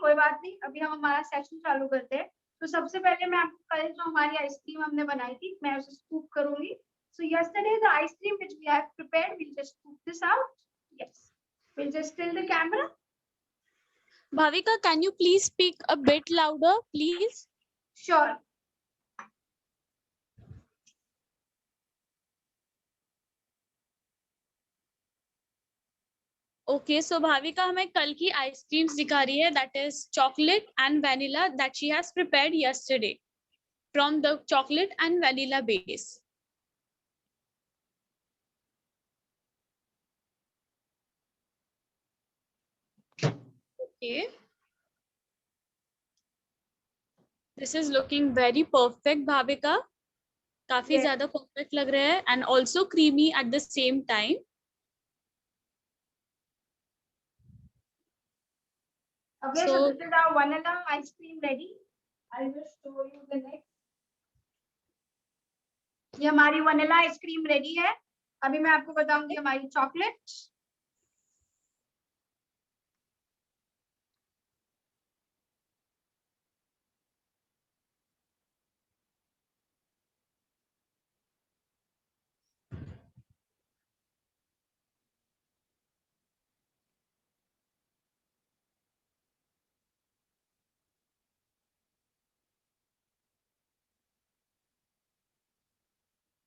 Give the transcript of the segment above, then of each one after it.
कोई बात नहीं, अभी हम हमारा सेशन चालू करते हैं। तो सबसे पहले मैं आपको कल जो हमारी आइसक्रीम हमने बनाई थी मैं उसे स्कूप करूंगी। So yesterday the ice cream which we have prepared, we'll just scoop this out. Yes, we'll just tilt the camera. Bhavika, can you please speak a bit louder, please? Sure. Okay, so Bhavika हमें कल की ice creams दिखा रही है, that is chocolate and vanilla that she has prepared yesterday from the chocolate and vanilla base. Okay. This is looking very perfect, Bhavika. काफी ज्यादा perfect लग रहा है and also creamy at the same time. Okay, so this is our vanilla ice cream ready. I'll just show you the next. ये हमारी vanilla ice cream ready है। अभी मैं आपको बताऊंगी हमारी chocolate.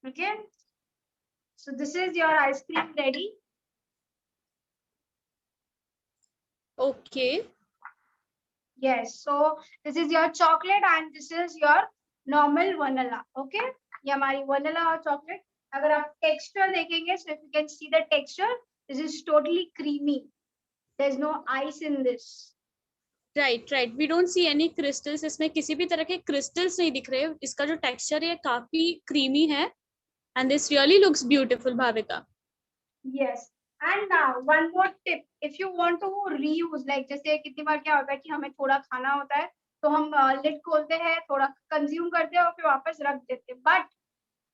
Okay, so this is your ice cream ready. Okay. Yes, so this is your chocolate and this is your normal vanilla. Okay, ये हमारी vanilla और chocolate. अगर आप texture देखेंगे, so if you can see the texture, this is totally creamy. There's no ice in this. Right, right. We don't see any crystals. इसमें किसी भी तरह के crystals नहीं दिख रहे। इसका जो texture है काफी creamy है, and this really looks beautiful, Bhavika. Yes. And now one more tip, if you want to reuse, like जैसे कितनी बार क्या होता है कि हमें थोड़ा खाना होता है तो हम lid खोलते हैं, थोड़ा consume करते हैं और फिर वापस रख देते हैं, but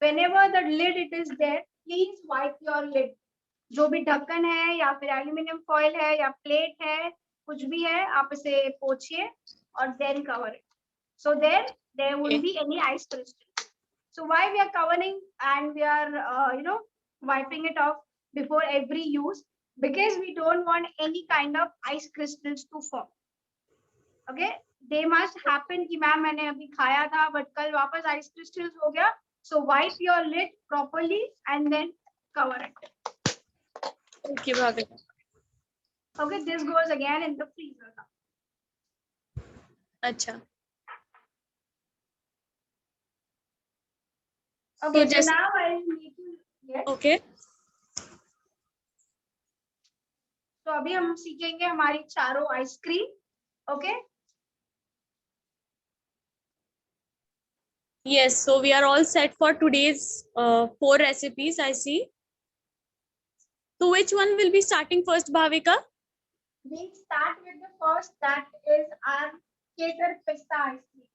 whenever the lid it is there, please wipe your lid. जो भी ढक्कन है या फिर एल्यूमिनियम फॉइल है या प्लेट है, कुछ भी है, आप इसे पोंछिए और then cover it. So there won't be any ice crystals. So why we are covering and we are wiping it off before every use, because we don't want any kind of ice crystals to form. Okay, they must happen कि ma'am मैंने अभी खाया था but कल वापस ice crystals हो गया, so wipe your lid properly and then cover it. Okay, Bhavika. Okay, this goes again in the freezer now. अच्छा. Okay, so now I will make you. Yes. Okay. तो अभी हम सीखेंगे हमारी चारों ice cream. Okay. Yes, so we are all set for today's 4 recipes, I see. So which one will be starting first, Bhavika? We'll start with the first, that is our केसर पिस्ता ice cream.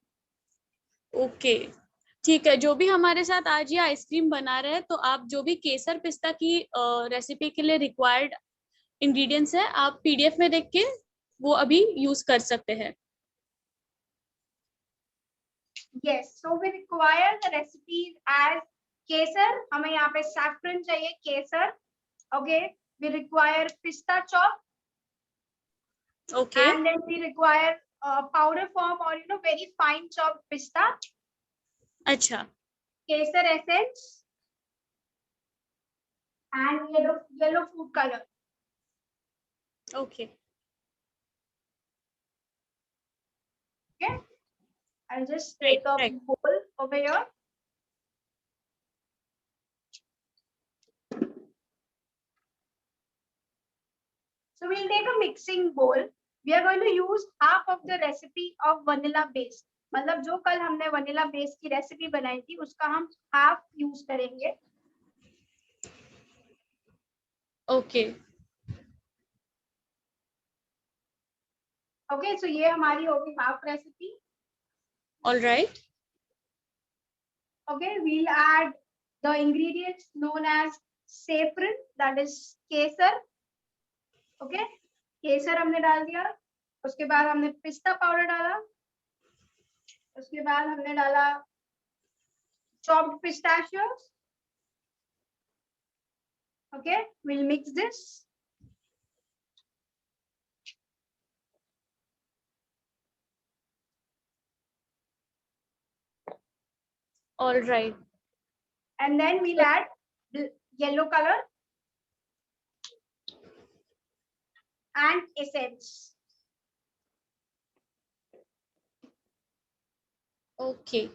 Okay. ठीक है, जो भी हमारे साथ आज ये ice cream बना रहे हैं, तो आप जो भी केसर पिस्ता की रेसिपी के लिए रिक्वायर्ड इंग्रेडिएंट्स है, आप पीडीएफ में देख के वो अभी यूज कर सकते हैं. Yes, so we require the recipes as केसर, हमें यहाँ पे saffron चाहिए, केसर. Okay, we require pista chop. Okay. And then we require powder form or very fine chopped pista. अच्छा. केसर essence and yellow food color. Okay. Okay, I'll just take a bowl over here. So we'll take a mixing bowl. We are going to use half of the recipe of vanilla base. मतलब जो कल हमने vanilla base की recipe बनाई थी उसका हम half use करेंगे. Okay. Okay, so ये हमारी होगी half recipe. All right. Okay, we'll add the ingredients known as saffron, that is Kesar. Okay, केसर हमने डाल दिया. उसके बाद हमने पिस्ता पाउडर डाला, उसके बाद हमने डाला chopped pistachios. Okay, we'll mix this. All right. And then we'll add the yellow color and essence. Okay.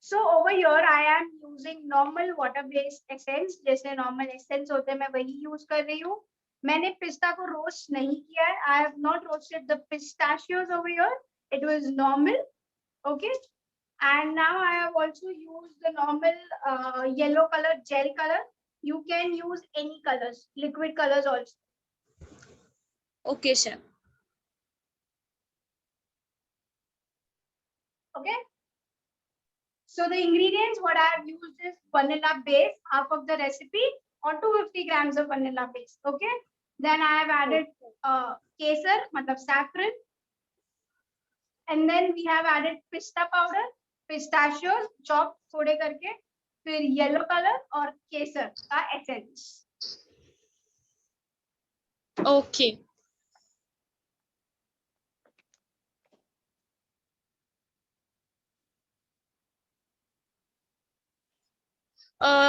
So over here I am using normal water based essence. जैसे normal essence होते हैं मैं वही use कर रही हूँ. मैंने पिस्ता को रोस्ट नहीं किया है. I have not roasted the pistachios over here. It was normal. Okay. And now I have also used the normal yellow color, gel color. You can use any colors, liquid colors also. Okay, chef. Okay. So the ingredients what I have used is vanilla base, half of the recipe, or 250 grams of vanilla base. Okay. Then I have added kesar, matlab saffron. And then we have added pista powder, pistachios, chopped थोड़े करके, फिर yellow color और केसर का essence. Okay.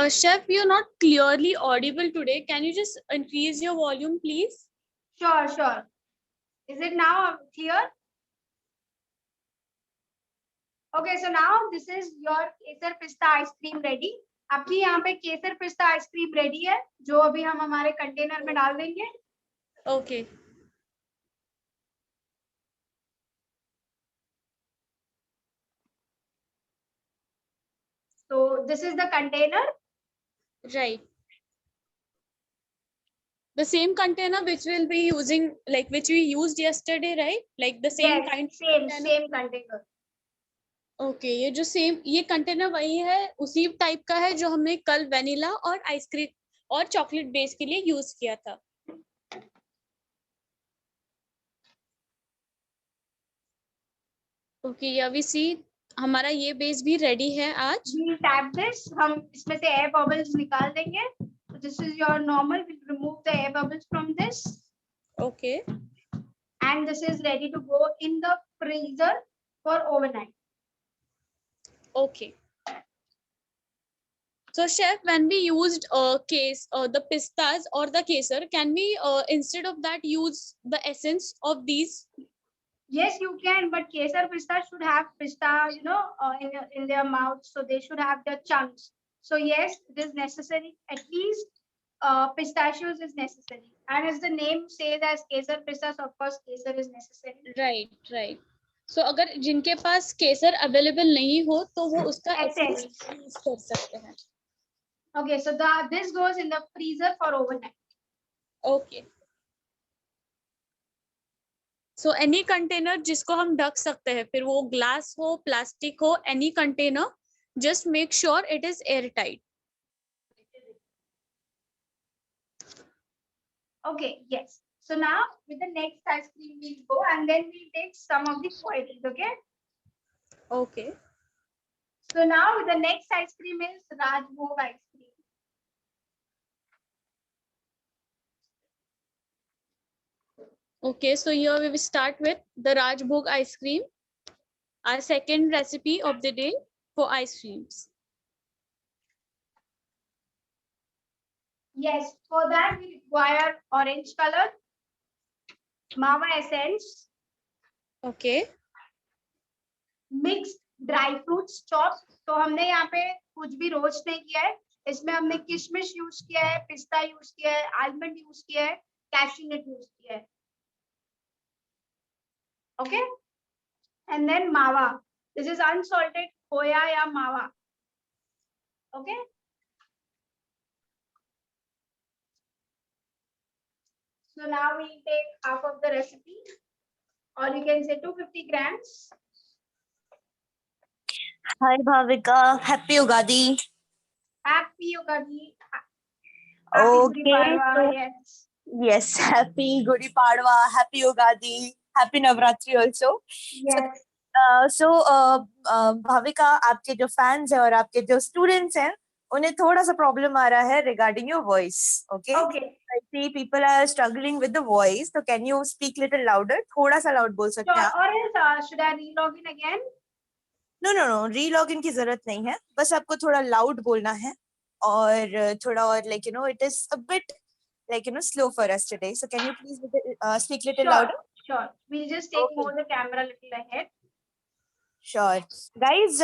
Chef, you're not clearly audible today. Can you just increase your volume, please? Sure, sure. Is it now clear? Okay, so now this is your केसर पिस्ता ice cream ready. आपकी यहाँ पे केसर पिस्ता ice cream ready है, जो अभी हम हमारे कंटेनर में डाल देंगे. Okay. So this is the container. Right. The same container which we'll be using, like which we used yesterday, right? Like the same Yes, kind. same container. Okay, ये जो सेम ये कंटेनर वही है, उसी type का है जो हमने कल वेनिला और आइसक्रीम और चॉकलेट बेस के लिए यूज किया था. ओके, या वी सी हमारा ये बेस भी रेडी है आज. We tap this, हम इसमें से air bubbles निकाल देंगे. So this is your normal. We'll remove the air bubbles from this. Okay. And this is ready to go in the freezer for overnight. Okay. So chef, when we used the pistas or the kesar, can we instead of that use the essence of these? Yes, you can, but kesar pista should have pista, in their mouth, so they should have the chunks. So yes, it is necessary. At least pistachios is necessary, and as the name says, as kesar pista, so of course kesar is necessary. Right, right. So अगर जिनके पास केसर available नहीं हो तो वो उसका Essence use कर सकते हैं. Okay, so this goes in the freezer for overnight. Okay. So any container जिसको हम ढक सकते हैं, फिर वो ग्लास हो, प्लास्टिक हो, any container, just make sure it is airtight. Okay, yes. So now with the next ice cream we'll go, and then we'll take some of the quantities. Okay. Okay. So now the next ice cream is Rajbhog ice cream. Okay, so here we will start with the Rajbhog ice cream, our second recipe of the day for ice creams. Yes, for that we require orange color, Mava essence, Okay. mixed dry fruits chopped. तो हमने यहाँ पे कुछ भी roast नहीं किया है. इसमें हमने किशमिश यूज किया है, पिस्ता यूज किया है, आलमंड यूज किया है, कैश्यू नट यूज किया है. Okay, and then Mava. This is unsalted khoya ya Mava. Okay. So now we take half of the recipe, or you can say 250 grams. Hi Bhavika, happy Ugadi. Happy Ugadi. Okay, Parva, so yes. Yes, happy Gudi Padwa, happy Ugadi, happy Navratri also. Yes. Bhavika, आपके जो fans हैं और आपके जो students हैं उन्हें थोड़ा सा प्रॉब्लम आ रहा है regarding your voice. Okay, Okay. I see people are struggling with the voice, so can you speak little louder? थोड़ा सा लाउड बोल सकते हैं Sure. आप. Or else, should I re-log in again? No no no, relog in की जरूरत नहीं है, बस आपको थोड़ा लाउड बोलना है और थोड़ा और like you know it is a bit like slow for us today, so can you please speak little Sure. louder? Sure. We'll just take Okay. more the camera a little ahead. Sure. Guys,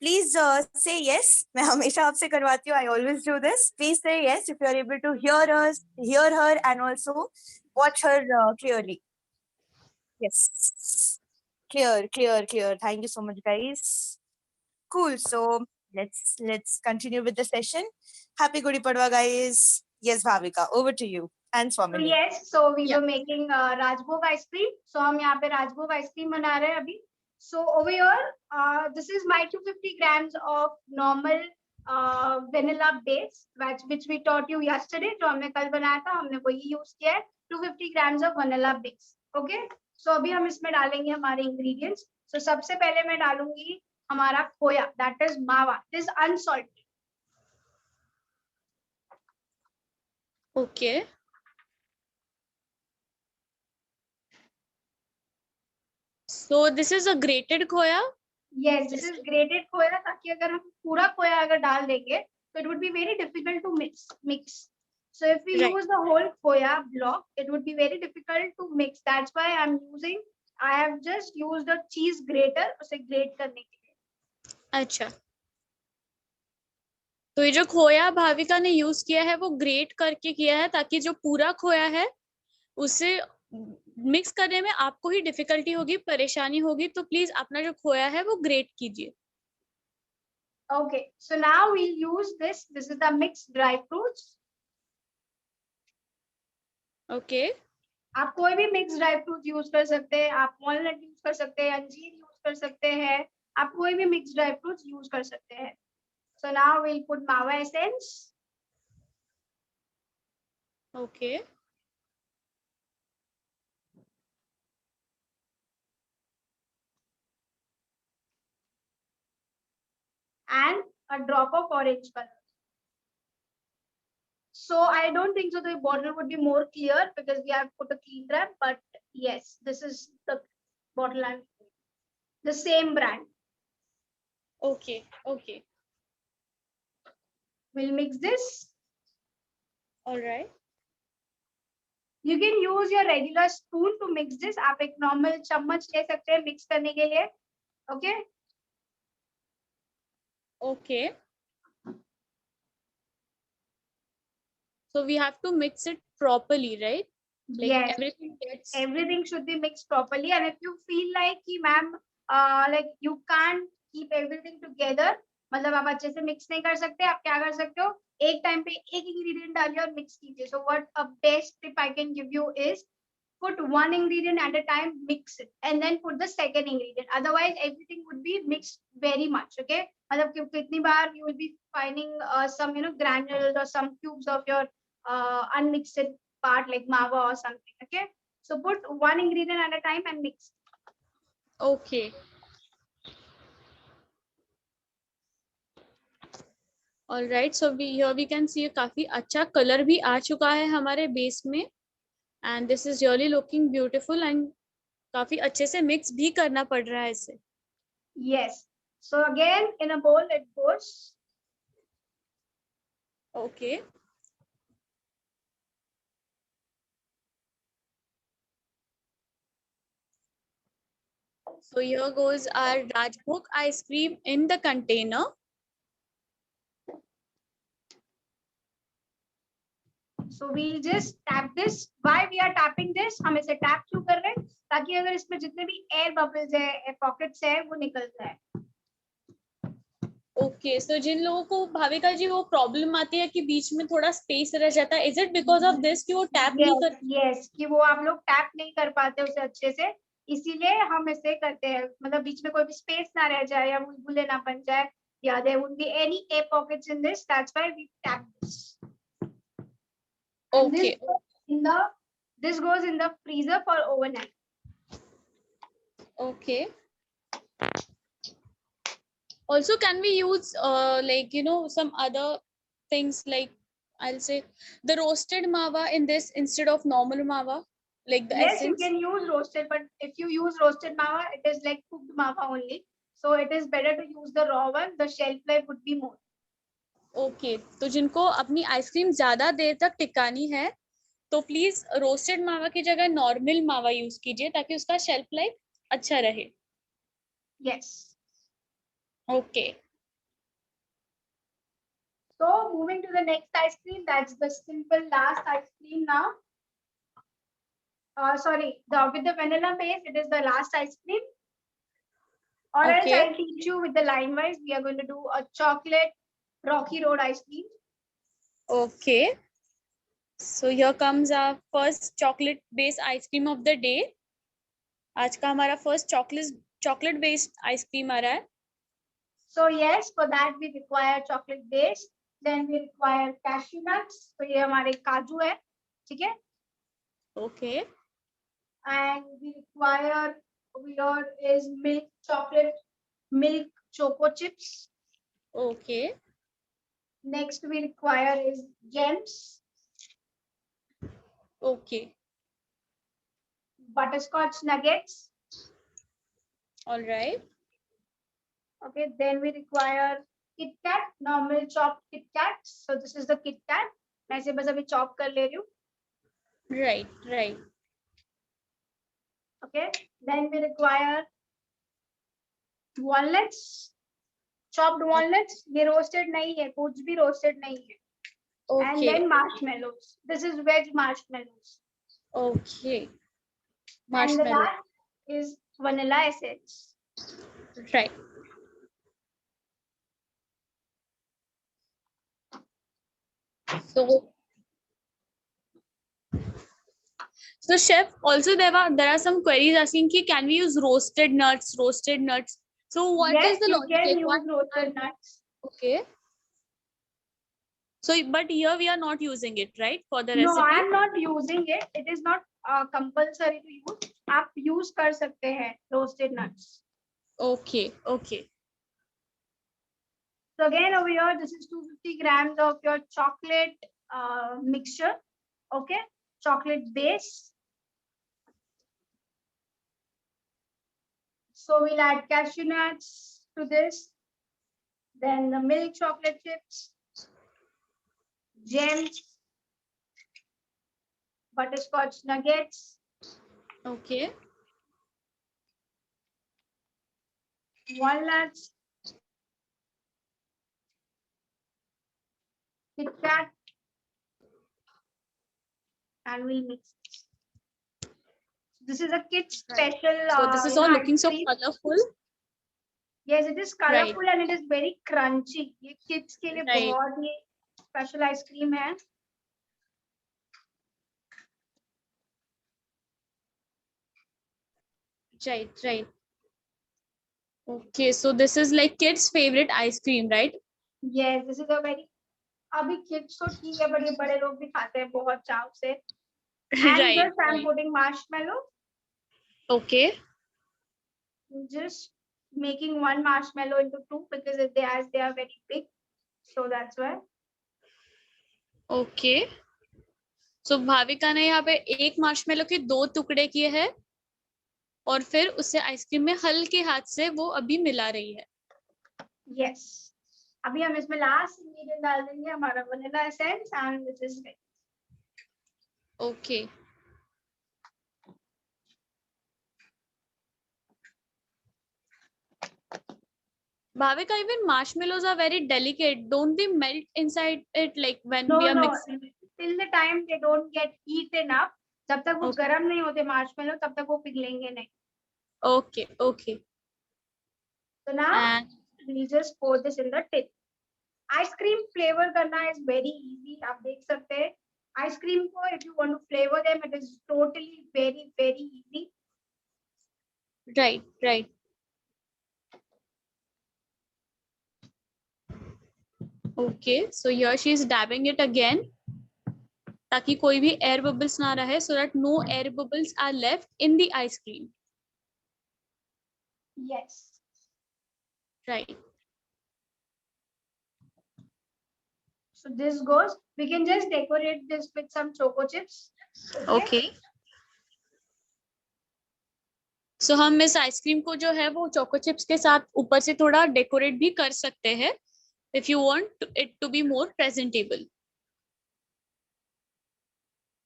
please say yes. मैं हमेशा आपसे करवाती हूँ. I always do this. Please say yes if you are able to hear us, hear her, and also watch her clearly. Yes. Clear, clear, clear. Thank you so much, guys. Cool. So let's continue with the session. Happy Gudi Padwa, guys. Yes, Bhavika, over to you. And So Swamini. yes, so we Yeah. were making Rajbhog ice cream. So हम यहाँ पे Rajbhog ice cream बना रहे हैं अभी. So over here, this is my 250 grams of normal vanilla base, which we taught you yesterday. जो हमने कल बनाया था, हमने वही use किया है. 250 grams of vanilla base. Okay. So अभी हम इसमें डालेंगे हमारे ingredients. So सबसे पहले मैं डालूंगी हमारा खोया. That is मावा. This is unsalted. Okay. So this is a grated khoya. Yes, this is grated खोया, ताकि अगर हम पूरा खोया अगर डाल देंगे तो it would be very difficult to mix. So if we Right. use the whole खोया block, it would be very difficult to mix. That's why I have just used a cheese grater उसे grate करने के लिए. अच्छा, तो ये जो खोया भाविका ने यूज किया है वो ग्रेट करके किया है, ताकि जो पूरा खोया है उसे मिक्स करने में आपको ही डिफिकल्टी होगी, परेशानी होगी, तो प्लीज अपना जो खोया है वो ग्रेट कीजिए. Okay, so now we'll use this. This is the mixed dry fruits. Okay. आप कोई भी मिक्स ड्राई फ्रूट यूज कर सकते हैं. आप वॉलनट यूज कर सकते हैं, अंजीर यूज कर सकते हैं. आप कोई भी मिक्स ड्राई फ्रूट्स यूज कर सकते हैं. So now we'll put mawa essence. Okay. And a drop of orange color. So I don't think so the bottle would be more clear because we have put a clean wrap, but yes, this is the bottle I'm the same brand. Okay. Okay. We'll mix this. Alright. You can use your regular spoon to mix this. आप एक normal चम्मच ले सकते हैं mix करने के लिए. Okay. Okay. So we have to mix it properly, right? Like Yes. everything should be mixed properly. And if you feel like कि ma'am like you can't keep everything together, मतलब आप अच्छे से mix नहीं कर सकते, आप क्या कर सकते हो, एक टाइम पे एक ingredient डालिए और mix कीजिए. So what a best tip I can give you is put one ingredient at a time, mix it, and then put the second ingredient. Otherwise, everything would be mixed very much. Okay, मतलब कितनी बार you will be finding some granules or some cubes of your unmixed part like mawa or something. Okay, so put one ingredient at a time and mix. Okay. All right, so here we can see काफी अच्छा colour भी आ चुका है हमारे base में, and this is really looking beautiful and काफी अच्छे से मिक्स भी करना पड़ रहा है इसे. Yes. So again in a bowl it goes. Okay. So here goes our Rajbhog ice cream in the container. So we'll just tap this. Why we are tapping this? हम इसे tap क्यों कर रहे हैं? ताकि अगर इसमें जितने भी air bubbles है, air pockets है, वो निकल जाए. Okay, so जिन लोगों को भाविका जी वो प्रॉब्लम आती है कि बीच में थोड़ा स्पेस रह जाता है, is it because of this कि वो टैप नहीं कर? Yes, कि वो आप लोग टैप नहीं कर पाते उसे अच्छे से, इसीलिए हम इसे करते हैं. मतलब बीच में कोई भी स्पेस ना रह जाए या बुलबुले ना बन जाए, या there won't be any air pockets in this. That's why we tap this. Okay. this goes in the freezer for overnight. Okay. Also, can we use like, you know, some other things like, I'll say the roasted mawa in this instead of normal mawa, like the Yes, you essence? can use roasted, but if you use roasted mawa, it is like cooked mawa only. So it is better to use the raw one. The shelf life would be more. Okay तो जिनको अपनी ice cream ज्यादा देर तक टिकानी है तो please roasted मावा की जगह नॉर्मल मावा यूज कीजिए ताकि उसका शेल्फ लाइफ अच्छा रहे. Yes. Okay. So moving to the next ice cream, that's the simple last ice cream now. Sorry, with the vanilla base, it is the last ice cream. Or else Okay. I'll teach you with the line wise. We are going to do a chocolate Rocky Road ice cream. Okay. So here comes our first chocolate based ice cream of the day. आज का हमारा first chocolate based ice cream आ रहा है. So yes, for that we require chocolate base. Then we require cashew nuts. तो ये हमारे काजू है, ठीक है? Okay. And we require here is milk choco chips. Okay. Next we require is gems. Okay. Butterscotch nuggets. All right. Okay, then we require Kit Kat, normal chopped Kit Kat. So this is the Kit Kat. मैं इसे बस अभी chop कर ले रही हूँ. Right, right. Okay, then we require walnuts, chopped walnuts. ये roasted नहीं है, कुछ भी roasted नहीं है. And Okay. then marshmallows. This is veg marshmallows. Okay. And the Marshmallow. last is vanilla essence. Right. So chef, also there are some queries asking ki, can we use roasted nuts? So what is Yes, the you logic? can Like, use what- roasted nuts. Okay. So, but here we are not using it, right? For the No, recipe. I am not using it. It is not compulsory to use. आप use कर सकते हैं roasted nuts. Okay, okay. So again over here, this is 250 grams of your chocolate mixture. Okay, chocolate base. So we'll add cashew nuts to this. Then the milk chocolate chips, gems, butterscotch nuggets, Okay. walnuts, Kit Kat, and we'll mix this. This is a kid special. So this is all looking so colorful. Yes, it is colorful and it is very crunchy. ये kids के लिए Right. बहुत ही special ice cream है. Right, right. Okay, so this is like kids' favorite ice cream, right? Yes, this is a very. अभी kids तो ठीक है, but ये बड़े लोग भी खाते हैं बहुत चाव से. And Right, just I'm right. putting marshmallow. Okay. Just making one marshmallow into two because they are very big, so that's why. Okay. So Bhavika ने यहाँ पे एक मार्शमेलो के 2 टुकड़े किए हैं और फिर उसे आइसक्रीम में हल्के हाथ से वो अभी मिला रही है. Yes. अभी हम इसमें last ingredient डाल देंगे हमारा vanilla essence and this is it. Okay. Bhavika, even marshmallows are very delicate. Don't they melt inside it like when we are mixing? Till the time they don't get heat enough, जब तक वो Okay. गर्म नहीं होते marshmallow, तब तक वो पिघलेंगे नहीं. Okay, okay. So now And we just pour this in the tin. Ice cream flavor करना is very easy. आप देख सकते हैं. Ice cream को if you want to flavor them, it is totally very easy. right, right. Okay, so here she is dabbing it again. ताकि कोई भी air bubbles ना रहे, so that no air bubbles are left in the ice cream. Yes. Right. So this goes. We can just decorate this with some choco chips. Okay. So हम इस ice cream को जो है वो चोको चिप्स के साथ ऊपर से थोड़ा डेकोरेट भी कर सकते हैं, if you want it to be more presentable.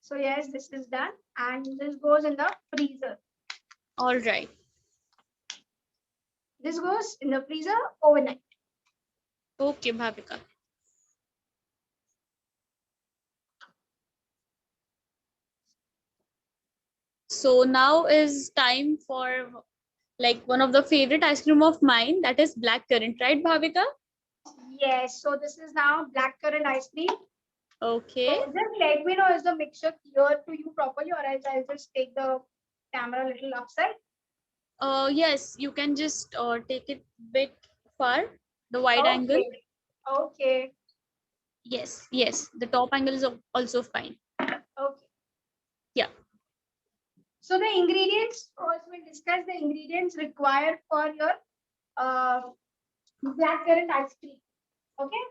So yes, this is done, and this goes in the freezer. All right. This goes in the freezer overnight. Okay, Bhavika. So now is time for like one of the favorite ice cream of mine, that is black currant, right, Bhavika? Yes. So this is now black currant ice cream. Okay. So just let me know, is the mixture clear to you properly, or else I'll just take the camera a little upside. Yes, you can just take it bit far, the wide angle. Okay. Yes, the top angle is also fine. Okay. Yeah. So the ingredients, first we'll discuss the ingredients required for your black currant ice cream. Okay.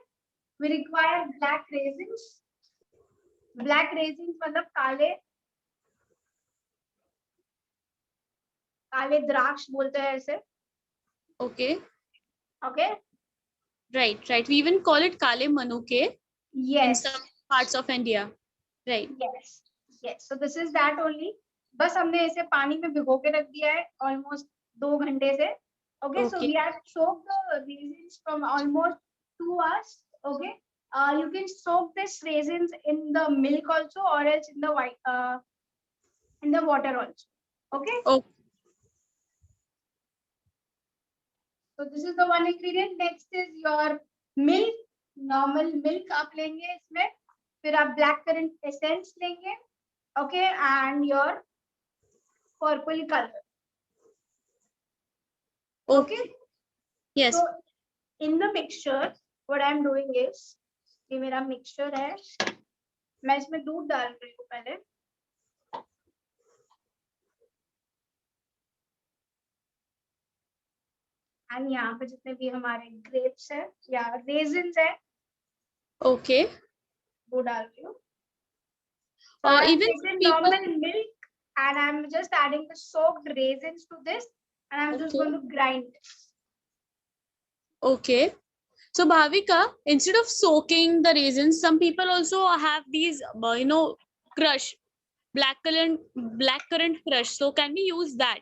We require black raisins. Black raisins मतलब काले द्राक्ष बोलते हैं ऐसे. Okay. Okay. Right. We even call it kale manuke. Yes. In some parts of India. Right. Yes. So this is that only. बस हमने इसे पानी में भिगो के रख दिया है almost 2 घंटे से. Okay. So we have soaked the raisins from almost 2 hours. Okay. You can soak this raisins in the milk also, or else in the in the water also. Okay. Okay. So this is the one ingredient. Next is your milk. Normal milk आप लेंगे इसमें. फिर आप black currant essence लेंगे. Okay, and your purple color. Okay. Yes. So in the mixture, what I'm doing is, ये मेरा mixture है. मैं इसमें दूध डाल रही हूँ पहले. And यहाँ पे जितने भी हमारे grapes है या raisins है. Okay. वो डाल रही हूँ. Even normal milk, and I'm just adding the soaked raisins to this, and I'm just going to grind this. Okay. So Bhavika, instead of soaking the raisins, some people also have these, crush, black currant crush. So can we use that?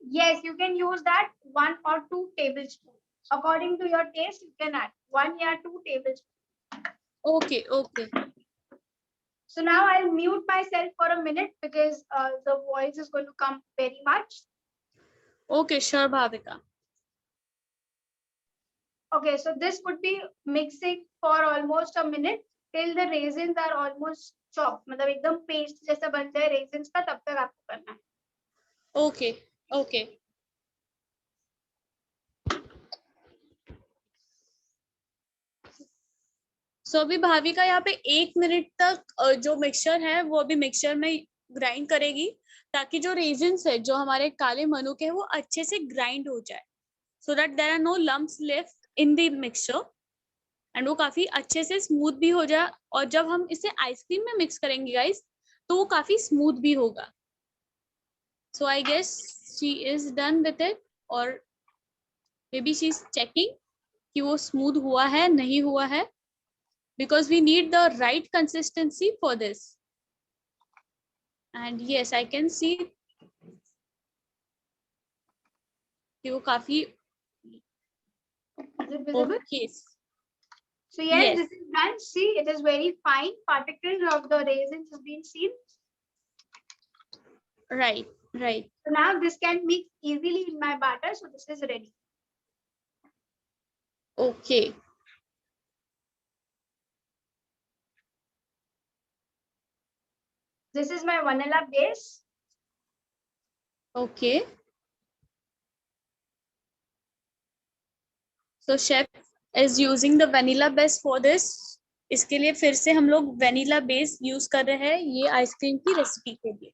Yes, you can use that 1 or 2 tablespoons. According to your taste, you can add 1 or 2 tablespoons. Okay. So now I'll mute myself for a minute because the voice is going to come very much. Okay, sure, Bhavika. Okay, so this would be mixing for almost a minute till the raisins are almost chopped. मतलब एकदम paste जैसा बन जाए raisins का, तब तक आपको करना है. Okay. So अभी भाविका यहाँ पे 1 मिनट तक जो मिक्सचर है वो अभी मिक्सचर में ग्राइंड करेगी, ताकि जो रेजिन्स है जो हमारे काले मनुके है वो अच्छे से ग्राइंड हो जाए, so that there are no lumps left in the mixture, and वो काफी अच्छे से स्मूथ भी हो जाए, और जब हम इसे आइसक्रीम में मिक्स करेंगे गाइस तो वो काफी स्मूथ भी होगा. So I guess she is done with it, or maybe she is checking कि वो स्मूथ हुआ है नहीं हुआ है, because we need the right consistency for this. And yes, I can see कि वो काफी. Is it visible? Okay. So yes, this is done. See, it is very fine. Particles of the raisins have been seen. Right. So now this can mix easily in my batter. So this is ready. Okay. This is my vanilla base. Okay. So chef is using the vanilla base for this. इसके लिए फिर से हम लोग vanilla base use कर रहे हैं ये आइसक्रीम की रेसिपी के लिए।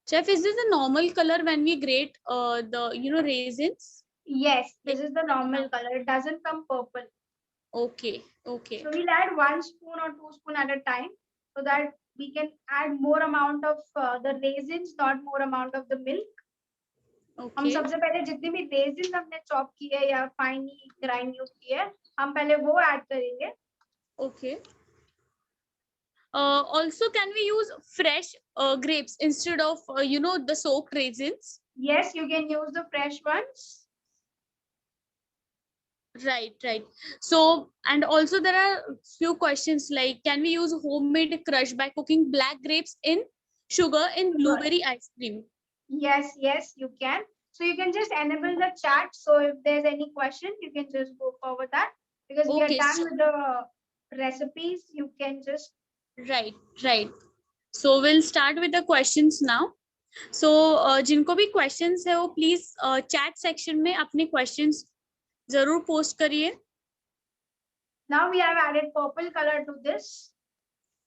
Chef, is this the normal color when we grate the raisins? Yes, this is the normal color. It doesn't come purple. Okay, okay. So we'll add 1 spoon or 2 spoon at a time so that we can add more amount of the raisins, not more amount of the milk. हम Okay. सबसे पहले जितने भी raisins हमने chop किए या finely grind किए हम पहले वो add करेंगे. Okay. Also, can we use fresh grapes instead of the soaked raisins? Yes, you can use the fresh ones. Right, right. So, and also there are few questions like, can we use homemade crush by cooking black grapes in sugar in blueberry ice cream? Yes, yes, you can. So you can just enable the chat. So if there's any question, you can just go forward that because we are Okay, done with the recipes. You can just. Right, right. So we'll start with the questions now. So जिनको भी questions है वो please chat section में अपने questions जरूर post करिए. Now we have added purple color to this.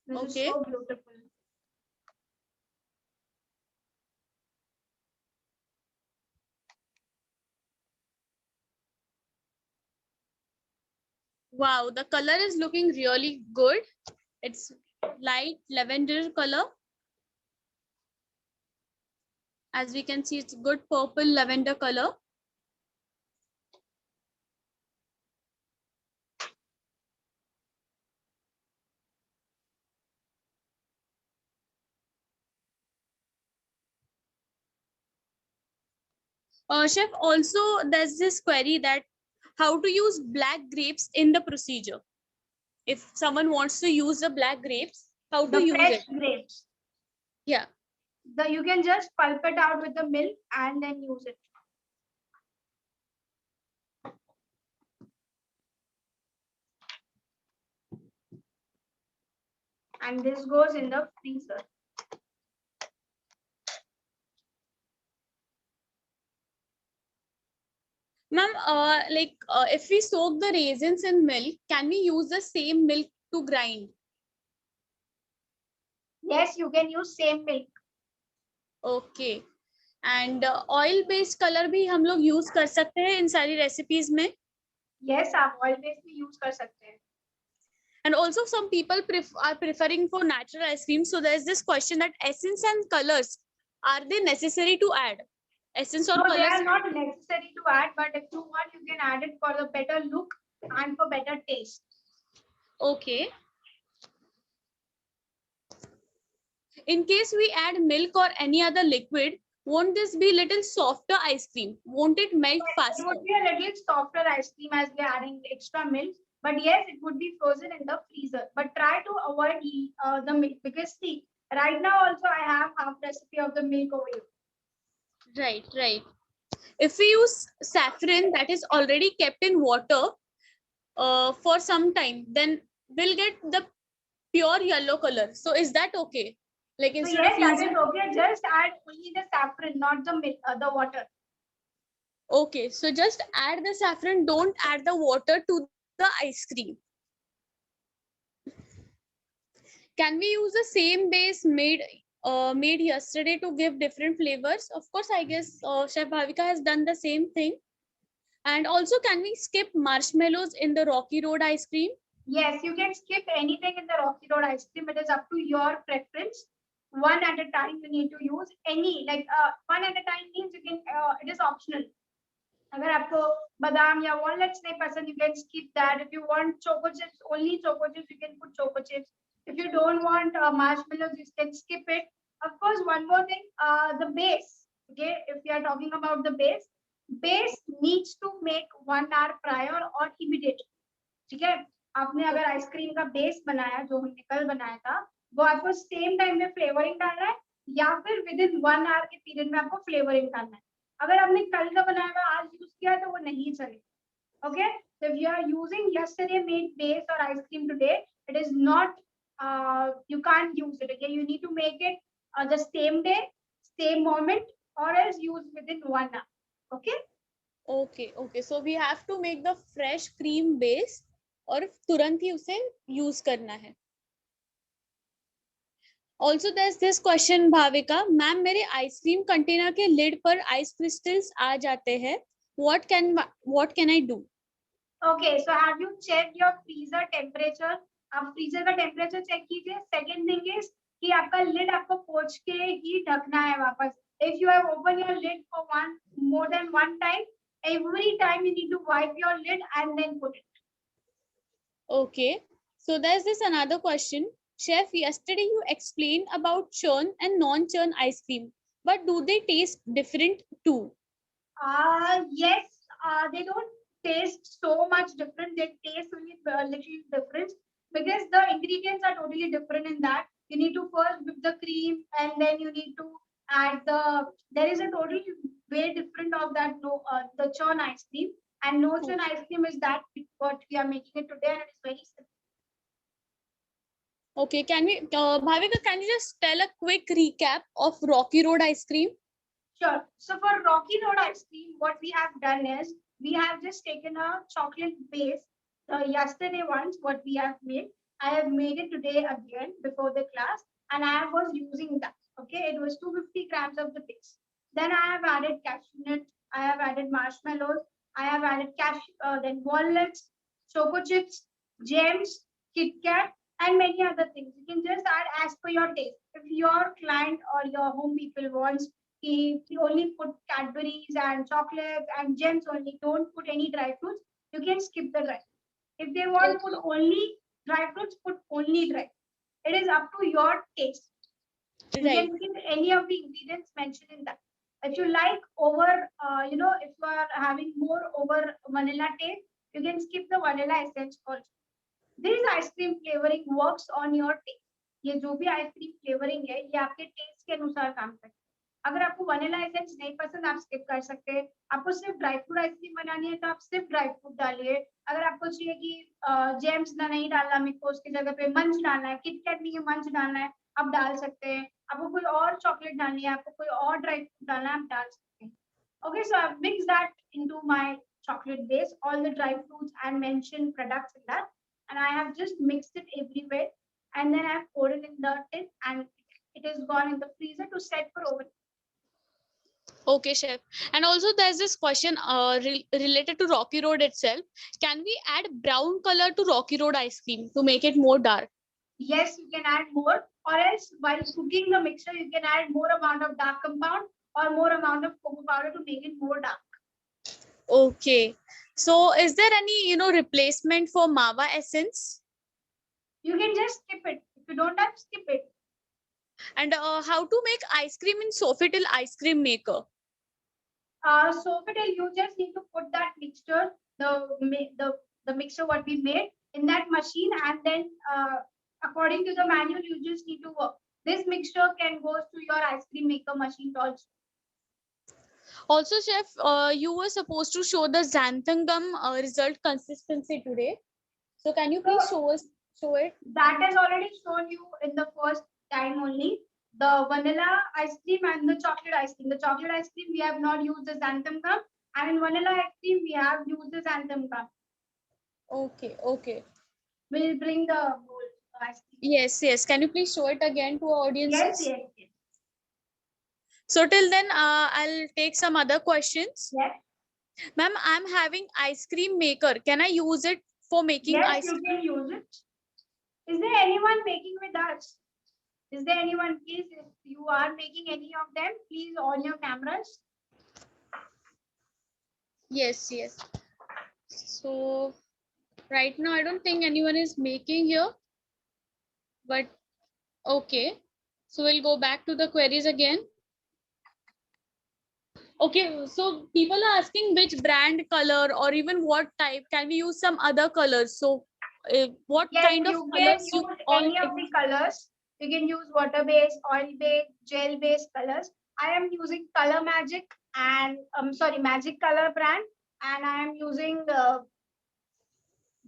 This Okay. is so beautiful. Wow, the color is looking really good. It's light lavender color. As we can see, it's good purple lavender color. Chef, also there's this query that how to use black grapes in the procedure. If someone wants to use the black grapes, how to The use fresh it? grapes. Yeah. You can just pulp it out with the milk and then use it. And this goes in the freezer. Ma'am, if we soak the raisins in milk, can we use the same milk to grind? Yes, you can use same milk. Okay. And oil based color भी हम लोग use कर सकते हैं इन सारी recipes में. Yes, आप oil based भी use कर सकते हैं. And also some people are preferring for natural ice cream. So there's this question that essence and colors, are they necessary to add? Essence or No, colors? they are not necessary to add, but if you want, you can add it for the better look and for better taste. Okay. In case we add milk or any other liquid, won't this be little softer ice cream? Won't it melt faster? It would be a little softer ice cream as we are adding extra milk. But yes, it would be frozen in the freezer. But try to avoid the milk because see, right now also I have half recipe of the milk over here. Right, right. If we use saffron that is already kept in water for some time, then we'll get the pure yellow color. So is that okay? Like So instead yes, of that using. is okay. Just add only the saffron, not the milk, the water. Okay, so just add the saffron. Don't add the water to the ice cream. Can we use the same base made yesterday to give different flavors? Of course, I guess Chef Bhavika has done the same thing. And also, can we skip marshmallows in the Rocky Road ice cream? Yes, you can skip anything in the Rocky Road ice cream. It is up to your preference. One at a time, you need to use any. Like one at a time means you can. It is optional. अगर आपको बादाम या walnuts नहीं पसंद, you can skip that. If you want choco chips, only choco chips, you can put choco chips. If you don't want marshmallows, you can skip it. Of course, one more thing, the base. Okay, if we are talking about the base needs to make 1 hour prior or immediate. ठीक है, आपने अगर ice cream का base बनाया जो हमने कल बनाया था, वो आपको सेम टाइम में फ्लेवरिंग डालना है या फिर विद इन 1 आवर के पीरियड में आपको फ्लेवरिंग डालना है. अगर आपने कल का बनाया हुआ आज यूज किया तो वो नहीं चलेगा. Okay, so if you are using yesterday made base or ice cream today, it is not you can't use it. Okay, you need to make it the same day, same moment or else use within 1 hour. Okay. Okay. So we have to make the fresh cream base और तुरंत ही उसे use करना है. Also there's this question Bhavika, ma'am मेरे ice cream container के lid पर ice crystals आ जाते हैं. What can I do? Okay, so have you checked your freezer temperature? आप freezer का temperature check कीजिए. Second thing is कि आपका lid आपको पोंछ के ही ढकना है वापस. If you have opened your lid for more than one time, every time you need to wipe your lid and then put it. Okay, so there's this another question. Chef, yesterday you explained about churn and non-churn ice cream, but do they taste different too? Yes, they don't taste so much different. They taste only a little different because the ingredients are totally different in that. You need to first whip the cream and then you need to add there is a totally way different of that the churn ice cream, and no churn ice cream is that what we are making it today, and it is very simple. Okay, Bhavika, can you just tell a quick recap of Rocky Road ice cream? Sure. So for Rocky Road ice cream, what we have done is we have just taken a chocolate base. Yesterday once what we have made, I have made it today again before the class, and I was using that. Okay, it was 250 grams of the base. Then I have added cashew nut, I have added marshmallows, I have added then walnuts, choco chips, gems, Kit Kat, and many other things. You can just add as per your taste. If your client or your home people wants, if you only put Cadbury's and chocolates and gems only, don't put any dry fruits, you can skip the dry. If they want to put only dry fruits, put only dry. It is up to your taste. You Right. can skip any of the ingredients mentioned in that. If you like over, if you are having more over vanilla taste, you can skip the vanilla essence also. This ice cream flavoring works on your taste. ये जो भी ice cream flavouring है ये आपके test के अनुसार काम करता है. अगर आपको वनीला एसेंस नहीं पसंद आप स्किप कर सकते हैं. आपको सिर्फ ड्राई फ्रूट आइसक्रीम बनानी है तो आप सिर्फ ड्राई फ्रूट डालिए. अगर आपको चाहिए कि जेम्स नहीं डालना, मिको उसकी जगह पे मंच डालना है, किटकैट नहीं है मंच डालना है, आप डाल सकते हैं. आपको कोई और चॉकलेट डालनी है, आपको कोई और ड्राई फ्रूट डालना है, आप डाल सकते हैं. Okay, so I've mixed that into my chocolate base, all the dry fruits and mentioned products in that, and I have just mixed it everywhere, and then I've poured it in the tin, and it is gone in the freezer to set for overnight. Okay, chef. And also there's this question related to Rocky Road itself. Can we add brown color to Rocky Road ice cream to make it more dark? Yes, you can add more, or else while cooking the mixture, you can add more amount of dark compound or more amount of cocoa powder to make it more dark. Okay. So is there any, replacement for Mava essence? You can just skip it. If you don't have, skip it. And how to make ice cream in Sofitel ice cream maker? Sofitel, you just need to put that mixture, the mixture what we made in that machine, and then according to the manual, you just need to work. This mixture can go to your ice cream maker machine also. Also, chef, you were supposed to show the xanthan gum result consistency today. So can you please show it? That has already shown you in the first time only. The vanilla ice cream and the chocolate ice cream. The chocolate ice cream, we have not used the xanthan gum, and in vanilla ice cream, we have used the xanthan gum. Okay. We'll bring the whole ice cream. Yes. Can you please show it again to our audiences? Yes. So till then, I'll take some other questions. Yes. Ma'am, I'm having ice cream maker. Can I use it for making ice cream? Yes, you can use it. Is there anyone making with us? Is there anyone? Please, if you are making any of them, please on your cameras. Yes. So right now, I don't think anyone is making here. But okay. So we'll go back to the queries again. Okay, so people are asking which brand color or even what type. Can we use some other colors? So what kind of colors you can use any of the colors. You can use water-based, oil-based, gel-based colors. I am using Color Magic and Magic Color brand, and I am using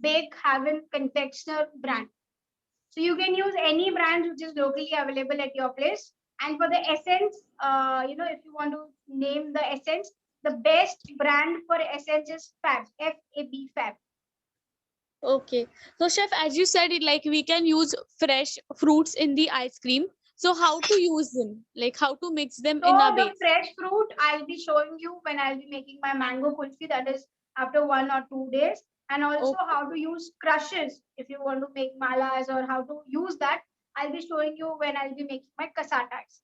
Bake Haven Confectioner brand. So you can use any brand which is locally available at your place. And for the essence, you know, if you want to name the essence, the best brand for essence is Fab, F-A-B, Fab. Okay. So chef, as you said, it like we can use fresh fruits in the ice cream. So how to use them? Like how to mix them So in a the base? fresh fruit I'll be showing you when I'll be making my mango kulfi, that is after 1 or 2 days. And also Okay. how to use crushes if you want to make malas, or how to use that, I'll be showing you when I'll be making my casatas.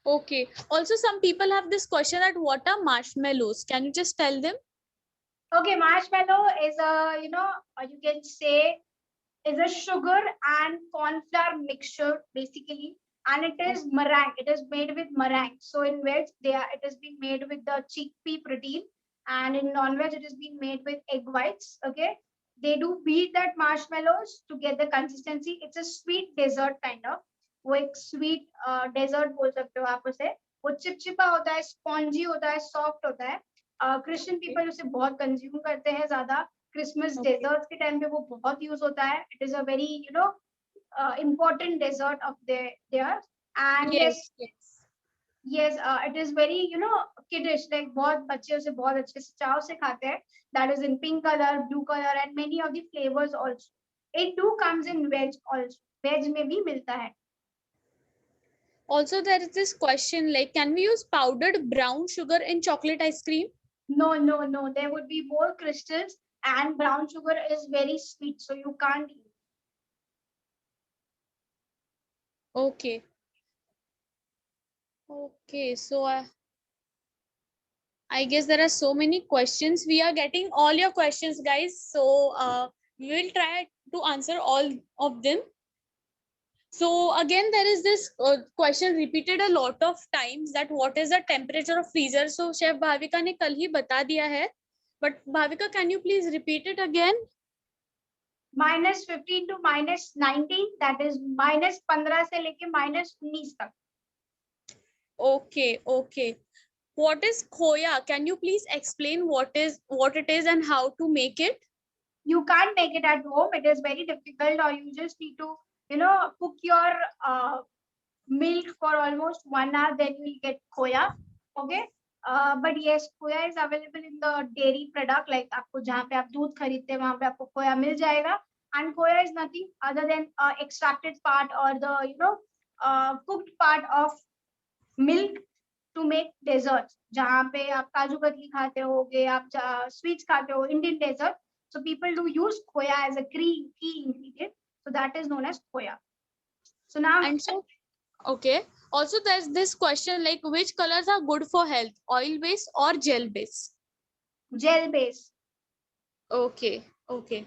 Okay. Also, some people have this question that what are marshmallows? Can you just tell them? Okay, marshmallow is a, you know, you can say is a sugar and corn flour mixture basically, and it is meringue. It is made with meringue. So in veg, it is being made with the chickpea protein, and in non-veg, it is being made with egg whites. Okay, they do beat that marshmallows to get the consistency. It's a sweet dessert kind of. वो एक sweet dessert बोल सकते हो आप उसे. वो चिपचिपा होता है, spongy होता है, soft होता है. क्रिश्चियन पीपल उसे बहुत कंज्यूम करते हैं ज्यादा. Christmas Okay. डेजर्ट के टाइम पे वो बहुत यूज होता है. It is a very you know important dessert of their. And yes, Yes, yes. yes, it is very, you know, kiddish, like बहुत बच्चे उसे बहुत अच्छे से चाव से खाते हैं. That is in pink color, blue color, and many of the flavors also. It do comes in veg also. Veg में भी मिलता है. Also, there is this question like, can we use powdered brown sugar in chocolate ice cream? No, no, no. There would be more crystals, and brown sugar is very sweet, so you can't eat. Okay. Okay. So I guess there are so many questions. We are getting all your questions, guys. So we will try to answer all of them. So again, there is this question repeated a lot of times that what is the temperature of freezer? So Chef Bhavika ने कल ही बता दिया है, but Bhavika, can you please repeat it again? -15 to -19, that is -15 से लेके -19 तक. Okay, okay. What is khoya? Can you please explain what it is and how to make it? You can't make it at home. It is very difficult, or you just need to, you know, cook your milk for almost 1 hour, then you will get khoya. Okay. But yes, khoya is available in the dairy product. Like आपको जहाँ पे आप दूध खरीदते हैं वहाँ पे आपको खोया मिल जाएगा. And khoya is nothing other than extracted part, or the, you know, cooked part of milk to make desserts. जहाँ पे आप काजू कतली खाते होगे, आप sweets खाते हो, Indian dessert. So people do use khoya as a key ingredient. So that is known as khoya. So now, And so, okay. Also, there's this question like which colors are good for health, oil base or gel base? gel base. Okay, okay.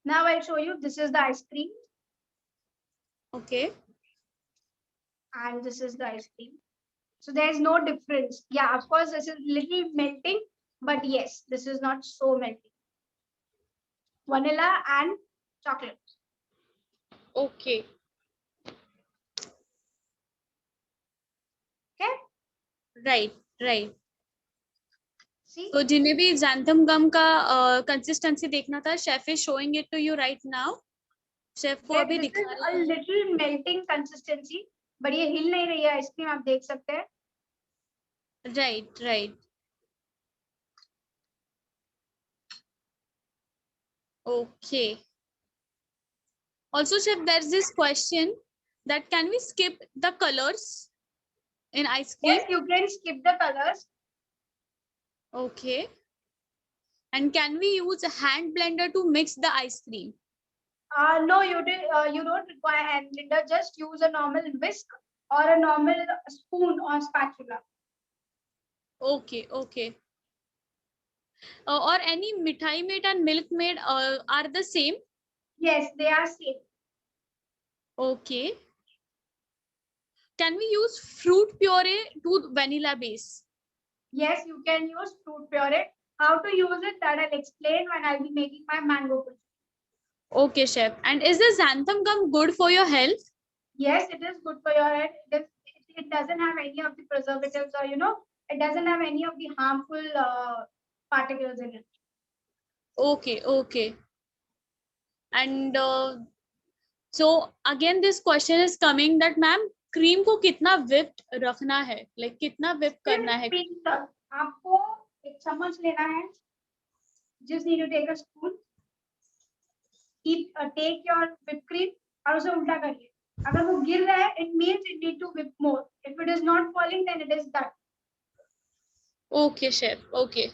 Now I'll show you. This is the ice cream, Okay. and this is the ice cream. So there's no difference. Yeah, of course, this is little melting, but yes, this is not so melting. Vanilla and chocolate. Okay. Okay. Right, right. See. तो जिन्हें भी xanthan gum का consistency देखना था, chef is showing it to you right now. Chef को Yes, अभी this दिखा is रहे a हैं. little melting consistency, but ये हिल नहीं रही है आइसक्रीम, आप देख सकते हैं. Right, right. Okay. Also, chef, there's this question that can we skip the colors in ice cream? Yes, you can skip the colors. Okay. And can we use a hand blender to mix the ice cream? No, you don't require hand blender. Just use a normal whisk or a normal spoon or spatula. Okay, okay. Or any mithai made and milk made are the same? Yes, they are same. Okay. Can we use fruit puree to vanilla base? Yes, you can use fruit puree. How to use it, that I'll explain when I'll be making my mango kulfi. Okay, chef. And is the xanthan gum good for your health? Yes, it is good for your health. It doesn't have any of the preservatives, or, you know, it doesn't have any of the harmful particles in it. Okay, okay. And So again this question is coming that ma'am cream को कितना whipped रखना है, like कितना whip करना है? Peak तक आपको एक चम्मच लेना है. Just need to take a spoon. Take your whipped cream और उसे उल्टा करिए. अगर वो गिर रहा है, it means it need to whip more. If it is not falling, then it is done. Okay, chef. Okay.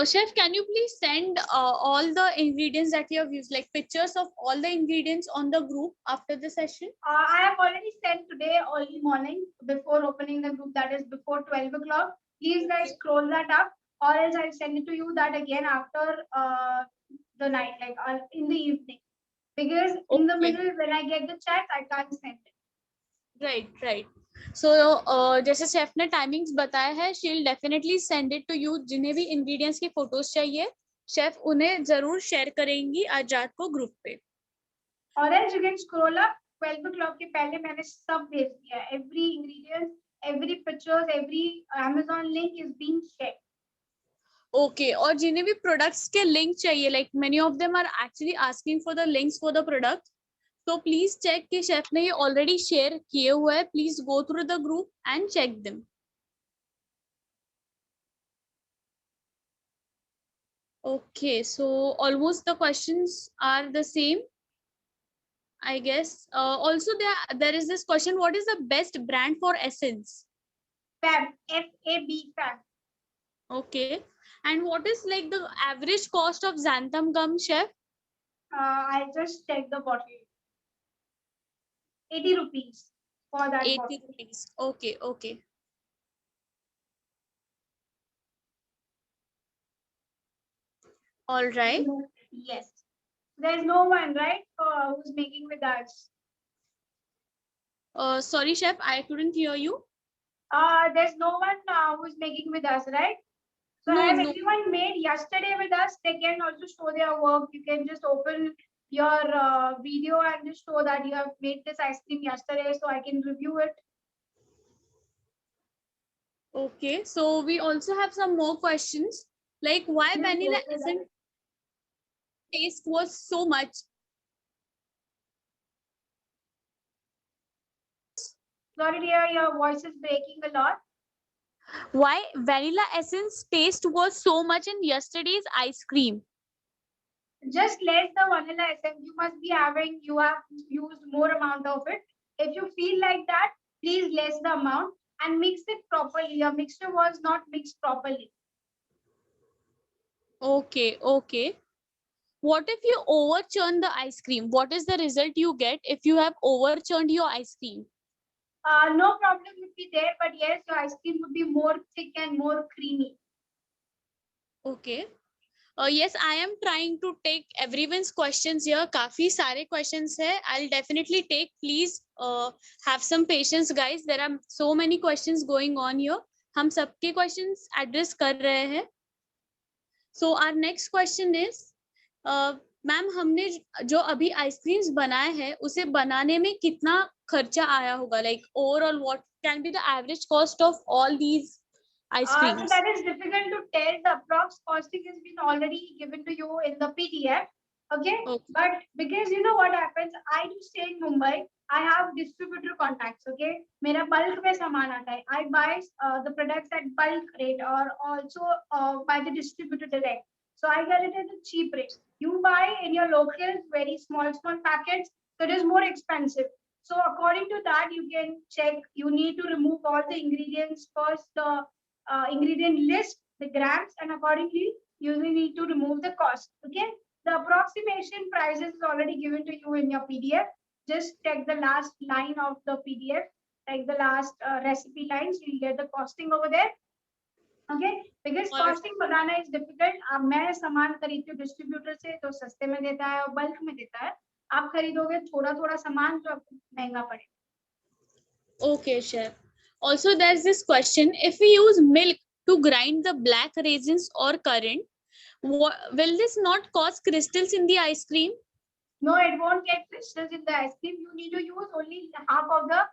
Chef, can you please send all the ingredients that you have used, like pictures of all the ingredients on the group after the session? I have already sent today early morning before opening the group, that is before 12 o'clock. Please guys scroll that up, or else I'll send it to you that again after the night, like in the evening. Because in the Okay. middle, when I get the chat, I can't send it. Right, right. So जैसे chef ने timings बताया है, she'll definitely send it to you. जिन्हें भी ingredients की photos चाहिए, chef उन्हें जरूर शेयर करेंगी आज रात को ग्रुप पे. Or else you can scroll up 12 o'clock के पहले मैंने सब भेज दिया. Every ingredient, every pictures, every Amazon link is being shared. Okay, और जिन्हें भी products के link चाहिए, like many of them are actually asking for the links for the product. So please check कि शेफ ने ये already share किए हुए हैं. Please go through the group and check them. Okay, so almost the questions are the same, I guess. Also there is this question, what is the best brand for essence? Fab, F-A-B, Fab. Okay, and what is like the average cost of xanthan gum, chef? I just checked the bottle. 80 rupees for that 80 bottle. rupees. Okay, okay. All right. Yes. There's no one, right, who's making with us. Sorry, chef, I couldn't hear you. There's no one who's making with us, right? So No, have no. everyone made yesterday with us? They can also show their work. You can just open your video and just show that you have made this ice cream yesterday, so I can review it. Okay, so we also have some more questions, like why Yes, vanilla yes, essence taste was so much? Sorry, dear, your voice is breaking a lot. Why vanilla essence taste was so much in yesterday's ice cream? Just less the vanilla essence. You must be having, you have used more amount of it. If you feel like that, please less the amount and mix it properly. Your mixture was not mixed properly. Okay, okay. What if you over churn the ice cream? What is the result you get if you have over churned your ice cream? No problem would be there, but yes, your ice cream would be more thick and more creamy. Okay. Yes, I am trying to take everyone's questions here. काफी सारे questions है. I'll definitely take. Please have some patience, guys. There are so many questions going on here. हम सबके questions address कर रहे हैं. So our next question is, ma'am हमने जो अभी आइसक्रीम्स बनाए हैं उसे बनाने में कितना खर्चा आया होगा? Like overall, what can be the average cost of all these ice creams? So that is difficult to tell. The approx costing has been already given to you in the PDF. Okay? But because you know what happens, I do stay in Mumbai. I have distributor contacts. Okay, मेरा bulk में सामान आता है. I buy the products at bulk rate or also by the distributor direct. So I get it at a cheap rate. You buy in your locals very small packets, so it is more expensive. So according to that, you can check. You need to remove all the ingredients first. The ingredient list, the grams, and accordingly you need to remove the cost. Okay, the approximation prices is already given to you in your PDF. Just check the last line of the PDF, like the last recipe lines. You'll get the costing over there. Okay, because costing banana is difficult. अब मैं सामान खरीदती हूँ distributor से तो सस्ते में देता है और बल्क में देता है. आप खरीदोगे थोड़ा थोड़ा सामान तो आपको महंगा पड़ेगा. Okay, chef. Also, there's this question: if we use milk to grind the black raisins or currant, will this not cause crystals in the ice cream? No, it won't get crystals in the ice cream. You need to use only half of the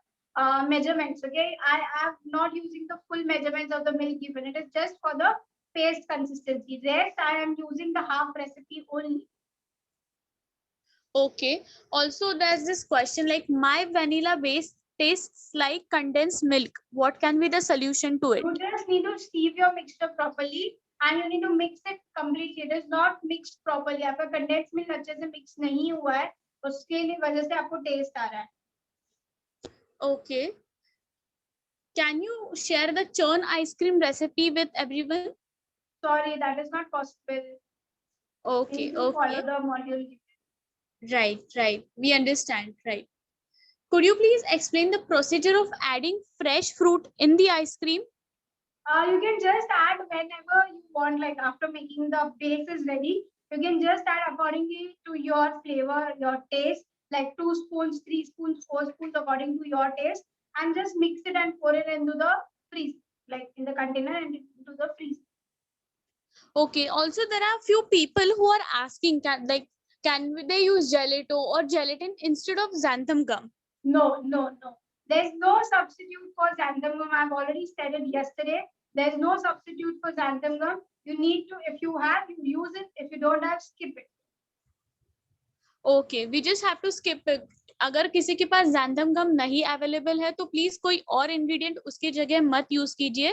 measurements. Okay, I am not using the full measurements of the milk given. It is just for the paste consistency. Rest, I am using the half recipe only. Okay. Also, there's this question like my vanilla base tastes like condensed milk. What can be the solution to it? You just need to sieve your mixture properly and you need to mix it completely. It is not mixed properly. आपका condensed milk अच्छे से mix नहीं हुआ है, उसके लिए वजह से आपको taste आ रहा है. Okay. Can you share the churn ice cream recipe with everyone? Sorry, that is not possible. You Okay, need to follow okay. the module. Right, right. We understand, right. Could you please explain the procedure of adding fresh fruit in the ice cream? You can just add whenever you want, like after making the base is ready, you can just add accordingly to your flavor, your taste, like 2 spoons, 3 spoons, 4 spoons according to your taste, and just mix it and pour it into the freeze, like in the container and into the freeze. Okay. Also, there are few people who are asking, can they use gelato or gelatin instead of xanthan gum? No, no, no. There's no substitute for xanthan gum. I've already said it yesterday. There's no substitute for xanthan gum. You need to, if you have, you use it. If you don't have, skip it. Okay, we just have to skip it. अगर किसी के पास xanthan gum नहीं available है तो please कोई और ingredient उसकी जगह मत use कीजिए.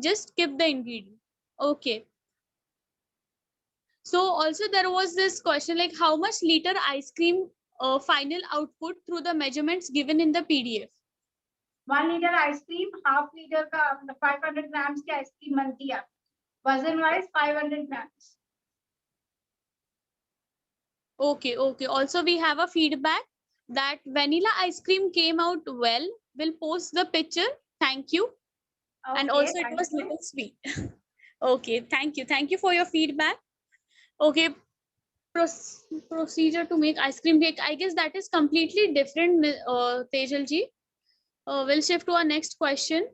Just skip the ingredient. Okay. So also there was this question like how much liter ice cream final output through the measurements given in the PDF? 1 liter ice cream, half liter का 500 grams की ice cream बनती है. Wazn wise 500 grams. Okay, okay. Also we have a feedback that vanilla ice cream came out well. We'll post the picture. Thank you. Okay, And also it thank was you. little sweet. Okay, thank you. Thank you for your feedback. Okay, procedure to make ice cream cake. I guess that is completely different, Tejal ji. We'll shift to our next question.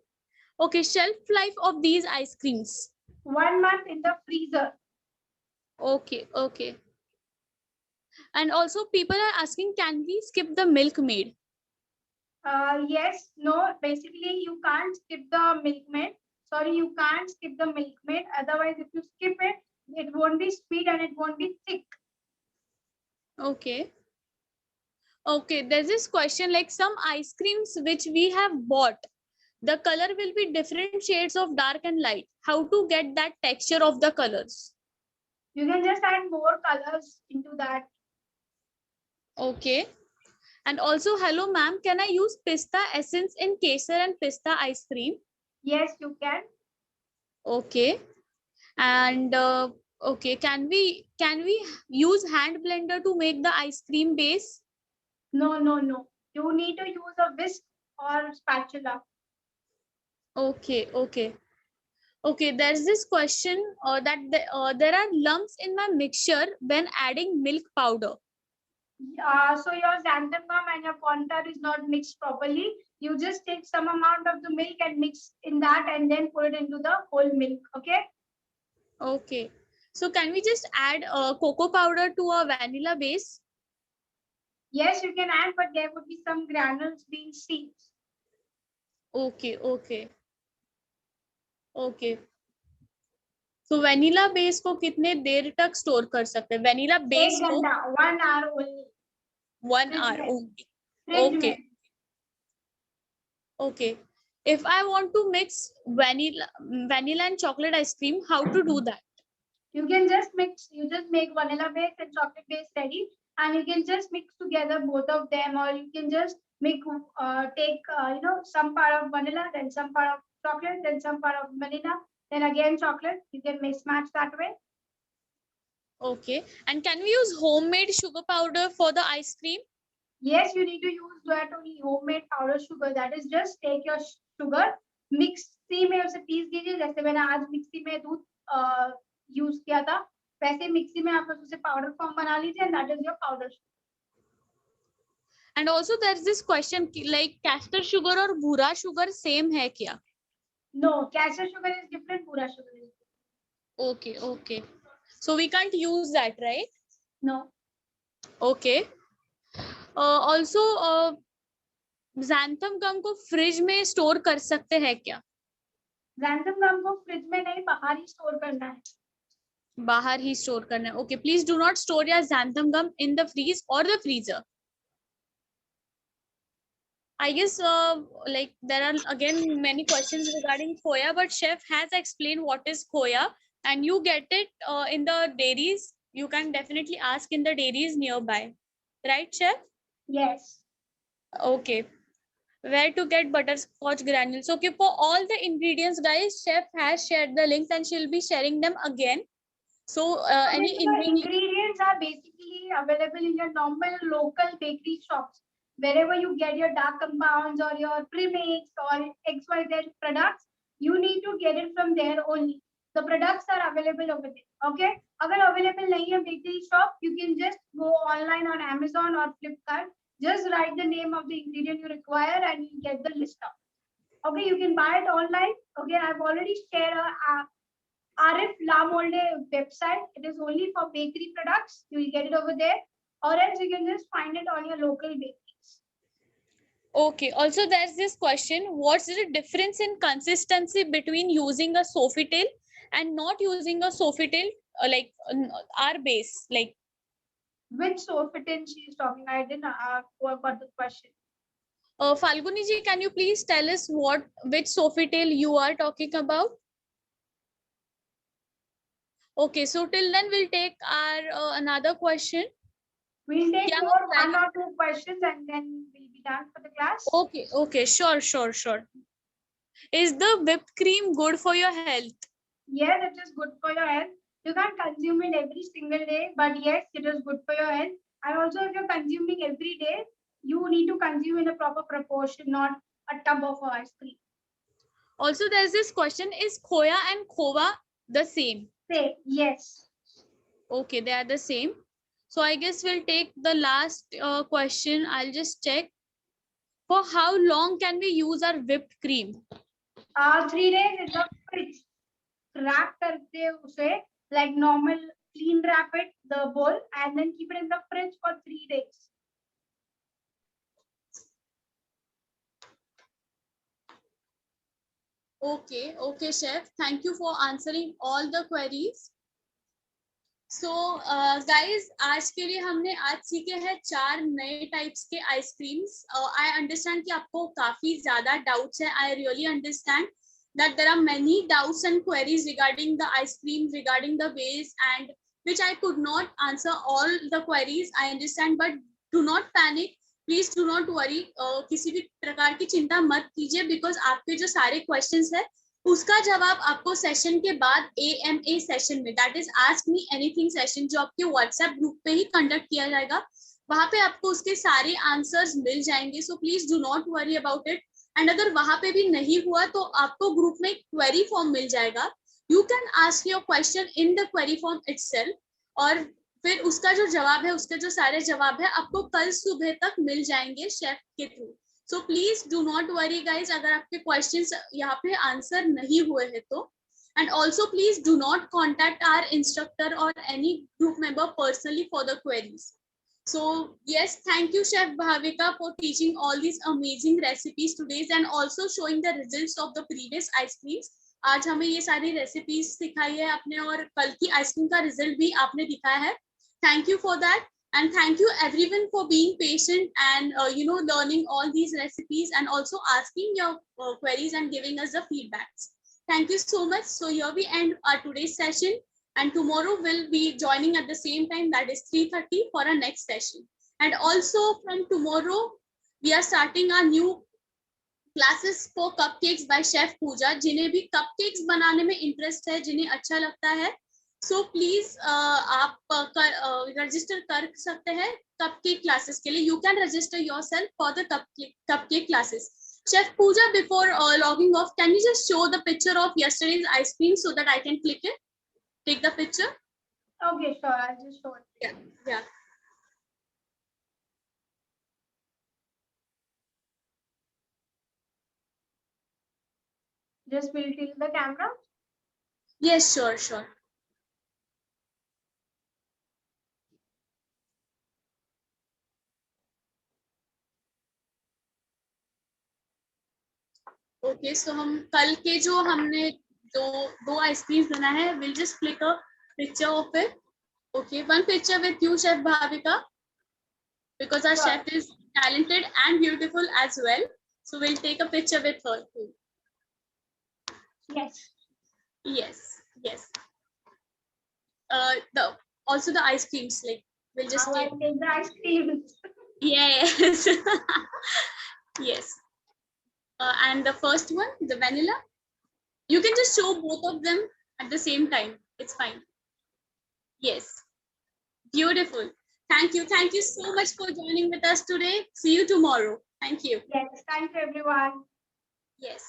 Okay, shelf life of these ice creams. 1 month in the freezer. Okay, okay. And also people are asking, can we skip the milkmaid? Yes, no, basically you can't skip the milkmaid. Sorry, you can't skip the milkmaid. Otherwise, if you skip it, it won't be sweet and it won't be thick. Okay. Okay, there's this question like some ice creams which we have bought, the color will be different shades of dark and light. How to get that texture of the colors? You can just add more colors into that. Okay. And also, hello ma'am, can I use pista essence in kesar and pista ice cream? Yes, you can. Okay. And okay, can we use hand blender to make the ice cream base? No, no, no. You need to use a whisk or spatula. Okay, okay. Okay, there's this question that there are lumps in my mixture when adding milk powder. So your xanthan gum and your cornstarch is not mixed properly. You just take some amount of the milk and mix in that and then put it into the whole milk. Okay. Okay. So can we just add cocoa powder to a vanilla base? Yes, you can add, but there would be some granules being seeds. Okay, okay. Okay. So vanilla base को कितने देर तक store कर सकते हैं? Vanilla base को 1 hour only. 1 hour only. Okay. Okay. If I want to mix vanilla and chocolate ice cream, how to do that? You can just mix, you just make vanilla base and chocolate base ready, and you can just mix together both of them, or you can just make take some part of vanilla, then some part of chocolate, then some part of vanilla, then again chocolate. You can mismatch that way. Okay. And can we use homemade sugar powder for the ice cream? Yes, you need to use that only homemade powder sugar. That is just take your sugar, mixie में उसे piece दीजिए. जैसे मैंने आज mixie में दूध use किया था, वैसे मिक्सी में आप उसे पाउडर फॉर्म बना लीजिए, and that is your powder sugar. And also there's this question like castor sugar और bura sugar same है क्या? No, castor sugar is different, bura sugar is different. Okay, okay. So we can't use that, right? No. Okay. Also xanthan gum को fridge में store कर सकते हैं क्या? Xanthan gum को फ्रिज में नहीं, बाहर ही स्टोर करना है. बाहर ही स्टोर करना है. Okay, please do not store your xanthan gum in the freeze or the freezer. I guess like there are again many questions regarding khoya, but chef has explained what is khoya, and you get it in the dairies. You can definitely ask in the dairies nearby, right, chef? Yes. Okay. Where to get butterscotch granules? Okay, for all the ingredients, guys, chef has shared the links and she'll be sharing them again. So any The ingredients are basically available in your normal local bakery shops. Wherever you get your dark compounds or your premix or XYZ products, you need to get it from there only. The products are available over there. Okay? Agar available nahi hai bakery shop, you can just go online on Amazon or Flipkart. Just write the name of the ingredient you require and you get the list out. Okay, you can buy it online. Okay, I've already shared a RF La Molde website. It is only for bakery products. You will get it over there, or else you can just find it on your local bakeries. Okay, also there's this question, what's the difference in consistency between using a Sofitel and not using a Sofitel, like our base, like Which Sofitel she is talking? I didn't got the question. Falguni ji, can you please tell us which Sofitel you are talking about? Okay, so till then we'll take our another question. We'll take Yeah, more one or two questions and then we'll be done for the class. Okay, okay, sure. Is the whipped cream good for your health? Yes, it is good for your health. You can't consume it every single day, but yes, it is good for your health. And also, if you're consuming every day, you need to consume in a proper proportion, not a tub of ice cream. Also, there's this question, is khoya and khova the same? Same, yes. Okay, they are the same. So I guess we'll take the last question. I'll just check. For how long can we use our whipped cream? 3 days in the fridge. Wrap करते उसे like normal, clean wrap it the bowl and then keep it in the fridge for 3 days. Okay, chef. Thank you for answering all the queries. So guys, आज के लिए हमने आज सीखे हैं 4 नए टाइप्स के आइसक्रीम्स. I understand कि आपको काफी ज्यादा doubts है. I really understand that there are many doubts and queries regarding the ice cream, regarding the base, and which I could not answer all the queries. I understand, but do not panic. Please do not worry. किसी भी प्रकार की चिंता मत कीजिए, because आपके जो सारे questions है उसका जवाब आपको सेशन के बाद AMA सेशन में, that is ask me anything session, जो आपके व्हाट्सएप ग्रुप पे ही कंडक्ट किया जाएगा, वहां पे आपको उसके सारे आंसर्स मिल जाएंगे. So please do not worry about it. And अगर वहां पे भी नहीं हुआ तो आपको ग्रुप में क्वेरी फॉर्म मिल जाएगा. You can ask your question in the query form itself, और फिर उसका जो जवाब है, उसके जो सारे जवाब है आपको कल सुबह तक मिल जाएंगे शेफ के through. So please do not worry guys, अगर आपके questions यहाँ पे answer नहीं हुए हैं तो. And also please do not contact our instructor or any group member personally for the queries. So yes, thank you Chef Bhavika for teaching all these amazing recipes today and also showing the results of the previous ice creams. आज हमें ये सारी recipes सिखाई है आपने, और कल की ice cream का result भी आपने दिखाया है. Thank you for that. And thank you everyone for being patient and learning all these recipes and also asking your queries and giving us the feedbacks. Thank you so much. So here we end our today's session, and tomorrow we'll be joining at the same time, that is 3:30 for our next session. And also from tomorrow we are starting our new classes for cupcakes by Chef Pooja. जिन्हें भी cupcakes बनाने में interest है, जिन्हें अच्छा लगता है, so please आप register कर सकते हैं cupcake classes के लिए. You can register yourself for the cupcake classes. Chef Pooja, before logging off, can you just show the picture of yesterday's ice cream so that I can click it? Take the picture. Okay, sure. I'll just show it. Yeah. Just will tilt the camera. Yes, sure. Okay, so हम कल के जो हमने दो ice cream बना है, we'll just click a picture of it. Okay, one picture with you, Chef Bhavika, because our Sure. chef is talented and beautiful as well. So we'll take a picture with her too. Yes. Yes, yes. Also the ice creams, like we'll just Now take. I'll take the ice cream. Yes. Yes. And the first one, the vanilla, you can just show both of them at the same time. It's fine. Yes. Beautiful. Thank you. Thank you so much for joining with us today. See you tomorrow. Thank you. Yes, thank you everyone. Yes.